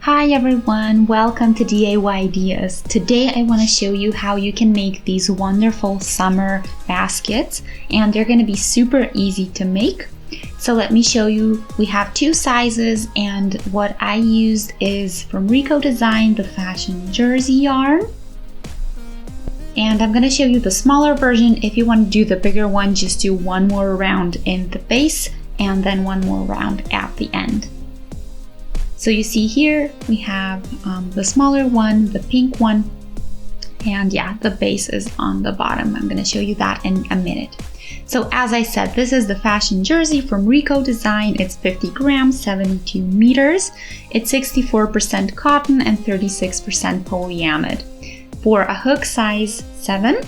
Hi everyone, welcome to DIY Ideas. Today I want to show you how you can make these wonderful summer baskets, and they're going to be super easy to make. So let me show you. We have two sizes, and what I used is from Rico Design, the fashion jersey yarn. And I'm going to show you the smaller version. If you want to do the bigger one, just do one more round in the base and then one more round at the end. So you see here we have the smaller one, the pink one, and yeah, the base is on the bottom. I'm going to show you that in a minute. So as I said, this is the fashion jersey from Rico Design. It's 50 grams, 72 meters. It's 64% cotton and 36% polyamide for a hook size 7.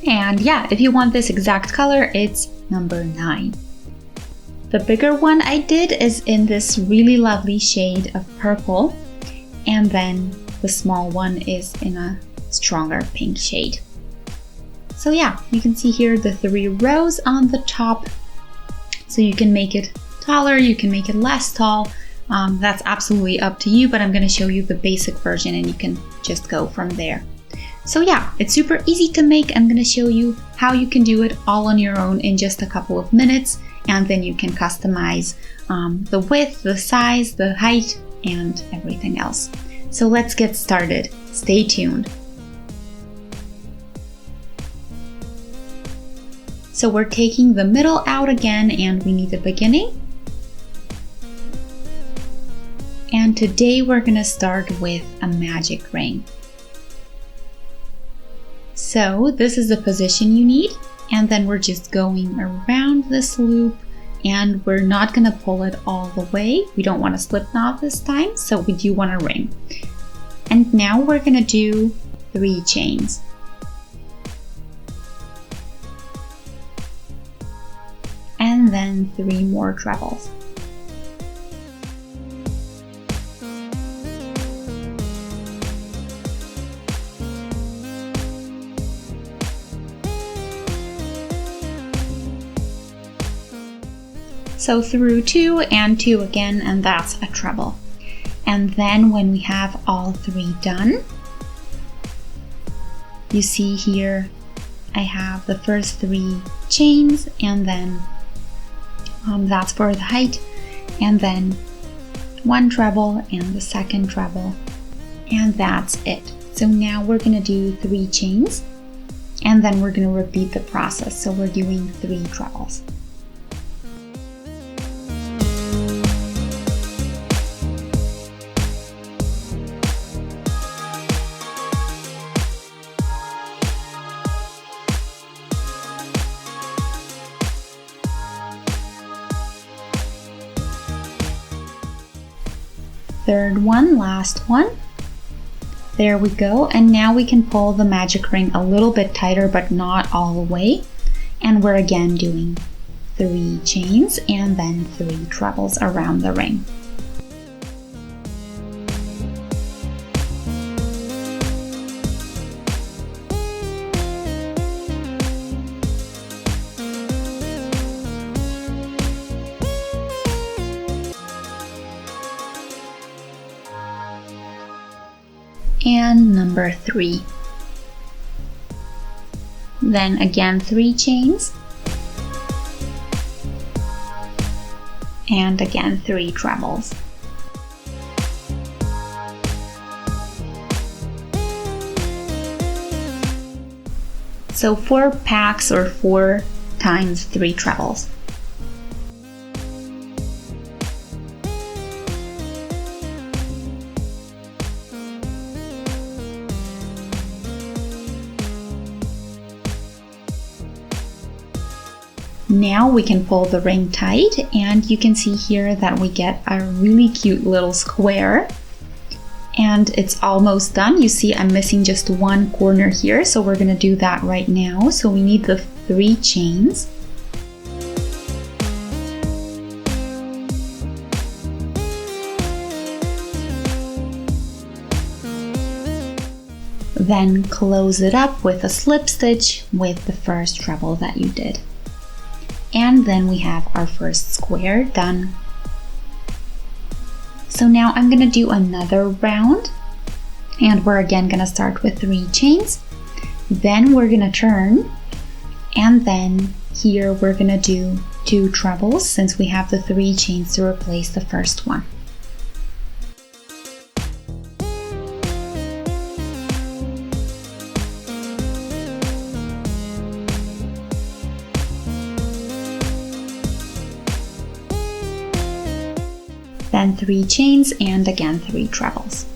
And yeah, if you want this exact color, it's number 9. The bigger one I did is in this really lovely shade of purple, and then the small one is in a stronger pink shade. So yeah, you can see here the 3 rows on the top. So you can make it taller, you can make it less tall. That's absolutely up to you, but I'm going to show you the basic version and you can just go from there. So yeah, it's super easy to make. I'm going to show you how you can do it all on your own in just a couple of minutes. And then you can customize the width, the size, the height, and everything else. So let's get started. Stay tuned. So we're taking the middle out again, and we need the beginning. And today we're going to start with a magic ring. So this is the position you need. And then we're just going around this loop, and we're not going to pull it all the way. We don't want to slip knot this time, so we do want a ring. And now we're going to do 3 chains. And then 3 more trebles. So through 2 and 2 again, and that's a treble. And then when we have all 3 done, you see here I have the first 3 chains, and then that's for the height, and then 1 treble and the second treble, and that's it. So now we're going to do 3 chains, and then we're going to repeat the process. So we're doing 3 trebles. Third one, last one. There we go. And now we can pull the magic ring a little bit tighter, but not all the way. And we're again doing 3 chains and then 3 trebles around the ring. And number 3. Then again 3 chains, and again 3 trebles. So 4 packs or 4 times 3 trebles. Now we can pull the ring tight, and you can see here that we get a really cute little square, and it's almost done. You see I'm missing just 1 corner here, so we're going to do that right now. So we need the 3 chains. Then close it up with a slip stitch with the first treble that you did. And then we have our first square done. So now I'm gonna do another round, and we're again gonna start with 3 chains. Then we're gonna turn, and then here we're gonna do 2 trebles since we have the 3 chains to replace the first one. Then 3 chains and again 3 trebles.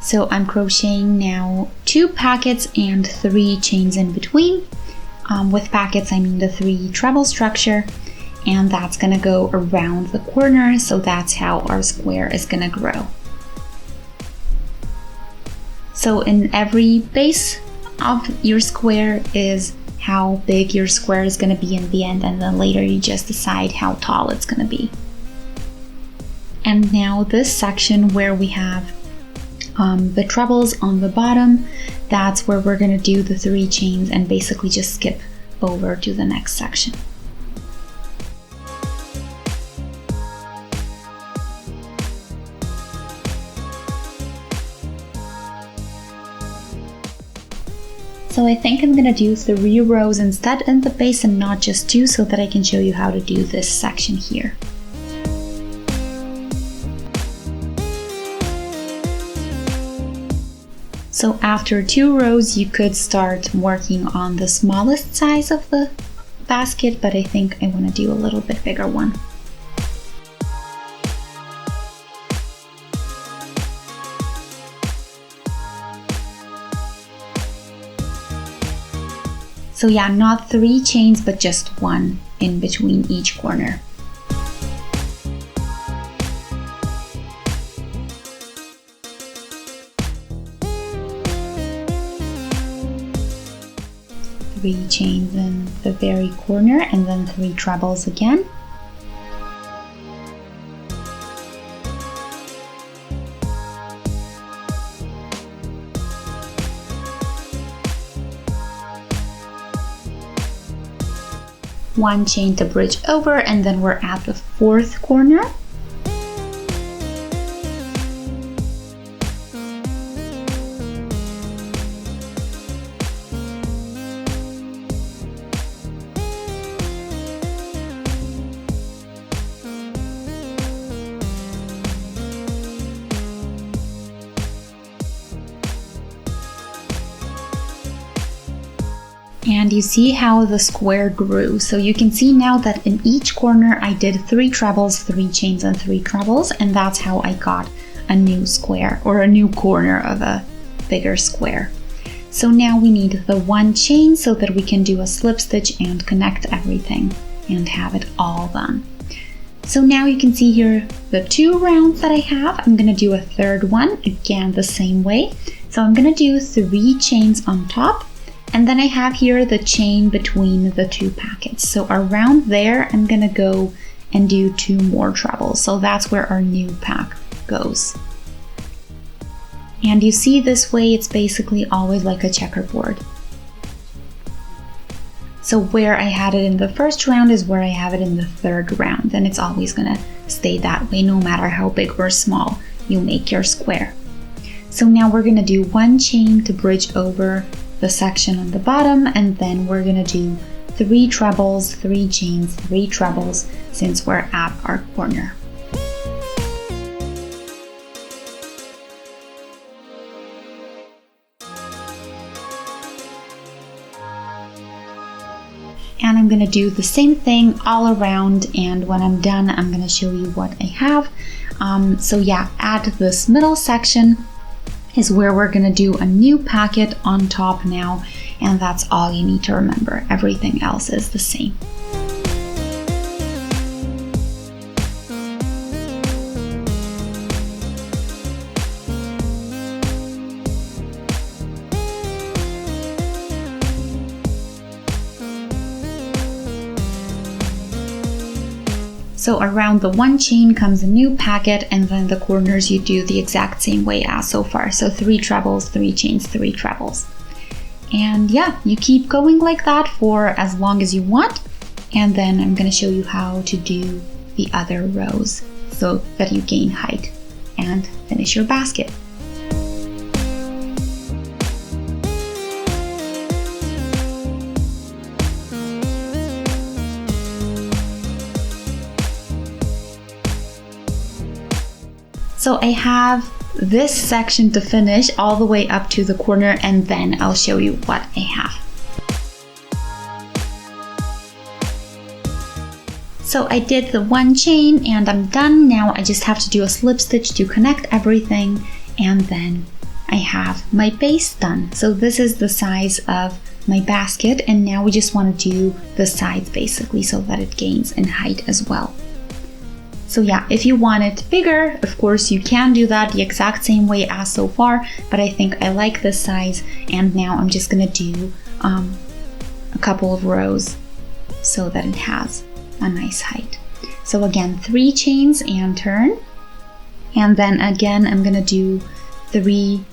So I'm crocheting now 2 packets and 3 chains in between. With packets I mean the 3 treble structure, and that's gonna go around the corner, so that's how our square is gonna grow. So in every base of your square is how big your square is going to be in the end, and then later you just decide how tall it's going to be. And now this section where we have the trebles on the bottom, that's where we're going to do the 3 chains and basically just skip over to the next section. So I think I'm gonna do 3 rows instead in the base and not just 2, so that I can show you how to do this section here. So after 2 rows you could start working on the smallest size of the basket, but I think I want to do a little bit bigger one. So yeah, not 3 chains, but just 1 in between each corner. Three chains in the very corner and then 3 trebles again. One chain to bridge over, and then we're at the 4th corner. And you see how the square grew. So you can see now that in each corner I did 3 trebles, 3 chains and 3 trebles, and that's how I got a new square or a new corner of a bigger square. So now we need the 1 chain so that we can do a slip stitch and connect everything and have it all done. So now you can see here the 2 rounds that I have. I'm gonna do a 3rd one, again the same way. So I'm gonna do 3 chains on top, and then I have here the chain between the 2 packets. So around there, I'm gonna go and do 2 more trebles. So that's where our new pack goes. And you see this way, it's basically always like a checkerboard. So where I had it in the 1st round is where I have it in the 3rd round. And it's always gonna stay that way, no matter how big or small you make your square. So now we're gonna do 1 chain to bridge over the section on the bottom, and then we're gonna do 3 trebles, 3 chains, 3 trebles, since we're at our corner. And I'm gonna do the same thing all around, and when I'm done I'm gonna show you what I have. So yeah, at this middle section is where we're gonna do a new packet on top now, and that's all you need to remember. Everything else is the same. So around the 1 chain comes a new packet, and then the corners you do the exact same way as so far. So 3 trebles, 3 chains, 3 trebles. And yeah, you keep going like that for as long as you want. And then I'm going to show you how to do the other rows so that you gain height and finish your basket. So I have this section to finish all the way up to the corner, and then I'll show you what I have. So I did the one chain and I'm done. Now I just have to do a slip stitch to connect everything, and then I have my base done. So this is the size of my basket, and now we just want to do the sides basically so that it gains in height as well. So yeah, if you want it bigger, of course you can do that the exact same way as so far, but I think I like this size, and now I'm just gonna do a couple of rows so that it has a nice height. So again, 3 chains and turn, and then again I'm gonna do 3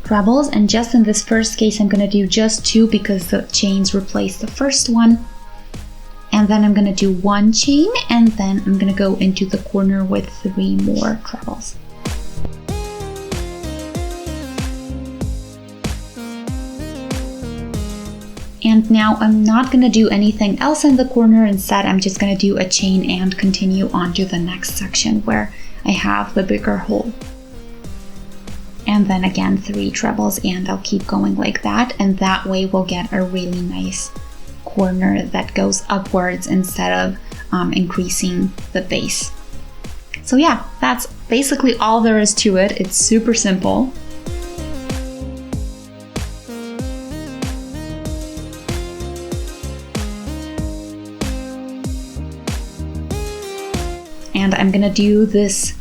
trebles, and just in this first case I'm gonna do just 2 because the chains replace the first one. And then I'm gonna do 1 chain, and then I'm gonna go into the corner with 3 more trebles. And now I'm not gonna do anything else in the corner. Instead, I'm just gonna do a chain and continue on to the next section where I have the bigger hole. And then again, 3 trebles, and I'll keep going like that, and that way we'll get a really nice corner that goes upwards instead of increasing the base. So yeah, that's basically all there is to it. It's super simple. And I'm gonna do this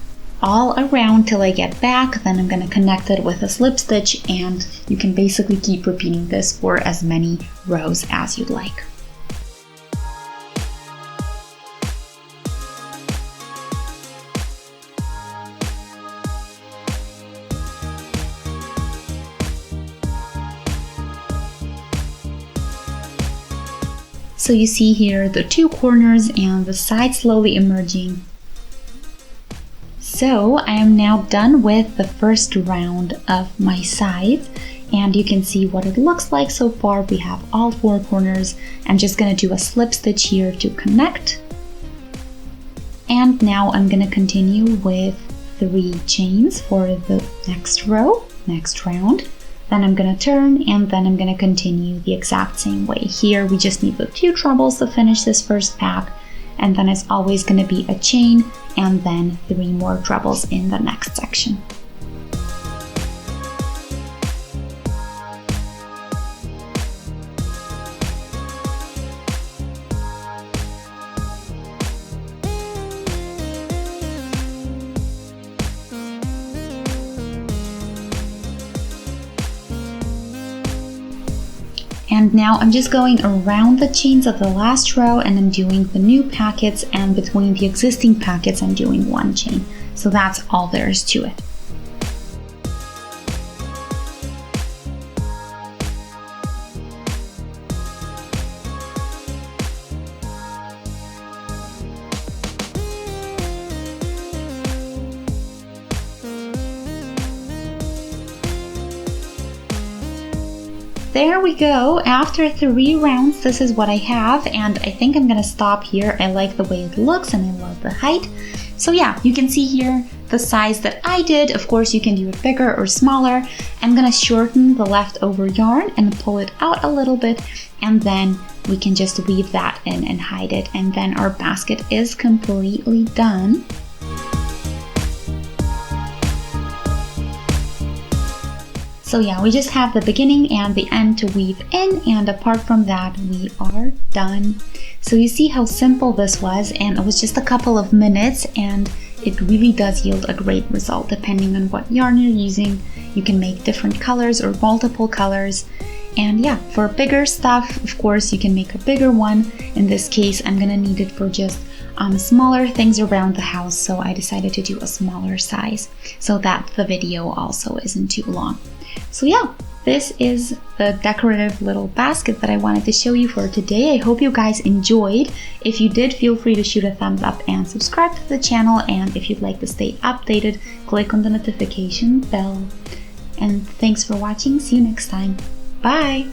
all around till I get back, then I'm gonna connect it with a slip stitch, and you can basically keep repeating this for as many rows as you'd like. So you see here the 2 corners and the side slowly emerging. So I am now done with the first round of my sides, and you can see what it looks like so far. We have all 4 corners. I'm just going to do a slip stitch here to connect. And now I'm going to continue with 3 chains for the next row, next round. Then I'm going to turn, and then I'm going to continue the exact same way. Here we just need the 2 trebles to finish this first pack, and then it's always going to be a chain and then 3 more trebles in the next section. And now I'm just going around the chains of the last row, and I'm doing the new packets, and between the existing packets I'm doing 1 chain. So that's all there is to it. There we go. After 3 rounds, this is what I have, and I think I'm gonna stop here. I like the way it looks and I love the height. So yeah, you can see here the size that I did. Of course, you can do it bigger or smaller. I'm gonna shorten the leftover yarn and pull it out a little bit, and then we can just weave that in and hide it, and then our basket is completely done. So yeah, we just have the beginning and the end to weave in, and apart from that, we are done. So you see how simple this was, and it was just a couple of minutes, and it really does yield a great result. Depending on what yarn you're using, you can make different colors or multiple colors. And yeah, for bigger stuff, of course, you can make a bigger one. In this case, I'm gonna need it for just smaller things around the house, so I decided to do a smaller size so that the video also isn't too long. So yeah, this is the decorative little basket that I wanted to show you for today. I hope you guys enjoyed. If you did, feel free to shoot a thumbs up and subscribe to the channel. And if you'd like to stay updated, click on the notification bell. And thanks for watching. See you next time. Bye!